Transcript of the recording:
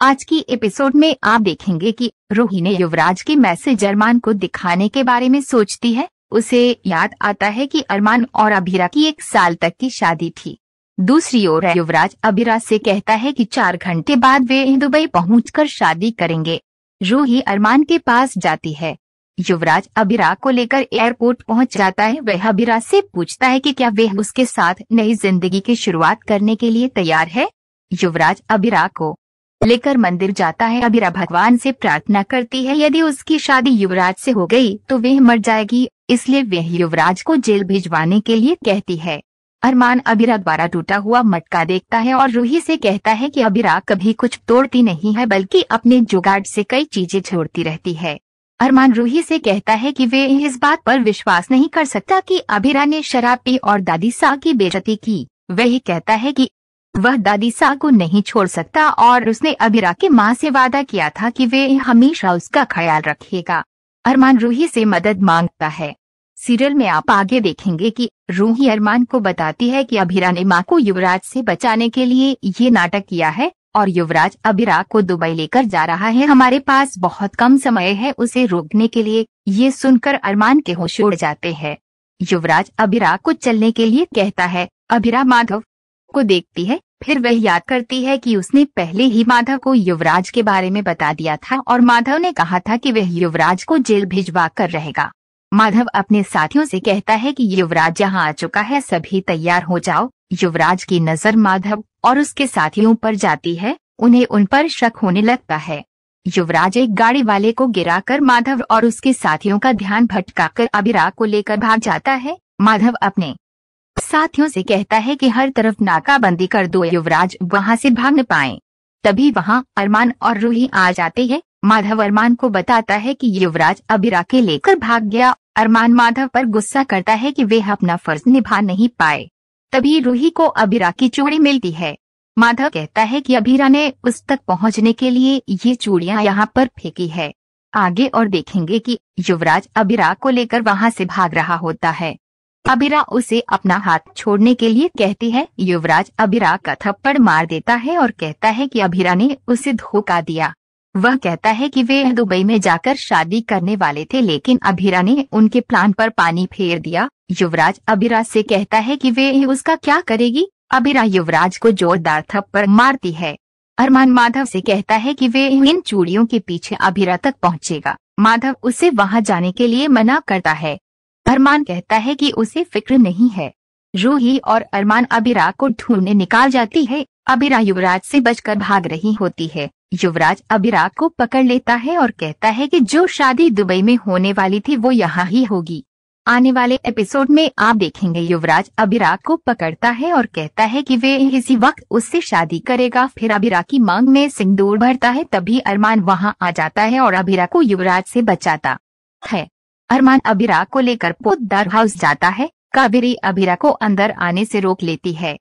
आज की एपिसोड में आप देखेंगे कि रूही ने युवराज के मैसेज अरमान को दिखाने के बारे में सोचती है। उसे याद आता है कि अरमान और अभीरा की 1 साल तक की शादी थी। दूसरी ओर युवराज अभीरा से कहता है कि 4 घंटे बाद वे दुबई पहुंचकर शादी करेंगे। रूही अरमान के पास जाती है। युवराज अभीरा को लेकर एयरपोर्ट पहुंच जाता है। वह अभीरा से पूछता है कि क्या वह उसके साथ नई जिंदगी की शुरुआत करने के लिए तैयार है। युवराज अभीरा को लेकर मंदिर जाता है। अभीरा भगवान से प्रार्थना करती है यदि उसकी शादी युवराज से हो गई तो वह मर जाएगी, इसलिए वह युवराज को जेल भिजवाने के लिए कहती है। अरमान अभीरा द्वारा टूटा हुआ मटका देखता है और रूही से कहता है कि अभीरा कभी कुछ तोड़ती नहीं है बल्कि अपने जुगाड़ से कई चीजें छोड़ती रहती है। अरमान रूही से कहता है कि वे इस बात पर विश्वास नहीं कर सकता कि अभीरा ने शराब पी और दादी सा की बेइज्जती की। वह कहता है कि वह दादी सा को नहीं छोड़ सकता और उसने अभीरा की मां से वादा किया था कि वे हमेशा उसका ख्याल रखेगा। अरमान रूही से मदद मांगता है। सीरियल में आप आगे देखेंगे कि रूही अरमान को बताती है कि अभीरा ने मां को युवराज से बचाने के लिए ये नाटक किया है और युवराज अभीरा को दुबई लेकर जा रहा है। हमारे पास बहुत कम समय है उसे रोकने के लिए। ये सुनकर अरमान के होश उड़ जाते हैं। युवराज अभीरा को चलने के लिए कहता है। अभीरा माधव को देखती है, फिर वह याद करती है कि उसने पहले ही माधव को युवराज के बारे में बता दिया था और माधव ने कहा था कि वह युवराज को जेल भिजवा कर रहेगा। माधव अपने साथियों से कहता है कि युवराज यहाँ आ चुका है, सभी तैयार हो जाओ। युवराज की नजर माधव और उसके साथियों पर जाती है। उन्हें उन पर शक होने लगता है। युवराज एक गाड़ी वाले को गिराकर माधव और उसके साथियों का ध्यान भटकाकर अभीरा को लेकर भाग जाता है। माधव अपने साथियों से कहता है कि हर तरफ नाकाबंदी कर दो, युवराज वहां से भाग न पाए। तभी वहां अरमान और रूही आ जाते हैं। माधव अरमान को बताता है कि युवराज अभीरा के लेकर भाग गया। अरमान माधव पर गुस्सा करता है कि वे अपना फर्ज निभा नहीं पाए। तभी रूही को अभीरा की चूड़ी मिलती है। माधव कहता है कि अभीरा ने उस तक पहुंचने के लिए ये चूड़ियां यहाँ पर फेंकी है। आगे और देखेंगे कि युवराज अभीरा को लेकर वहां से भाग रहा होता है। अभीरा उसे अपना हाथ छोड़ने के लिए कहती है। युवराज अभीरा का थप्पड़ मार देता है और कहता है कि अभीरा ने उसे धोखा दिया। वह कहता है कि वे दुबई में जाकर शादी करने वाले थे लेकिन अभीरा ने उनके प्लान पर पानी फेर दिया। युवराज अभीरा से कहता है कि वे उसका क्या करेगी। अभीरा युवराज को जोरदार थप्पड़ मारती है। अरमान माधव से कहता है कि वे इन चूड़ियों के पीछे अभीरा तक पहुंचेगा। माधव उसे वहां जाने के लिए मना करता है। अरमान कहता है कि उसे फिक्र नहीं है। रूही और अरमान अभीरा को ढूंढने निकाल जाती है। अभीरा युवराज से बचकर भाग रही होती है। युवराज अभीरा को पकड़ लेता है और कहता है कि जो शादी दुबई में होने वाली थी वो यहाँ ही होगी। आने वाले एपिसोड में आप देखेंगे युवराज अभीरा को पकड़ता है और कहता है कि वे इसी वक्त उससे शादी करेगा। फिर अभीरा की मांग में सिंदूर भरता है। तभी अरमान वहाँ आ जाता है और अभीरा को युवराज से बचाता है। अरमान अभीरा को लेकर पोद्दार हाउस जाता है। कावेरी अभीरा को अंदर आने से रोक लेती है।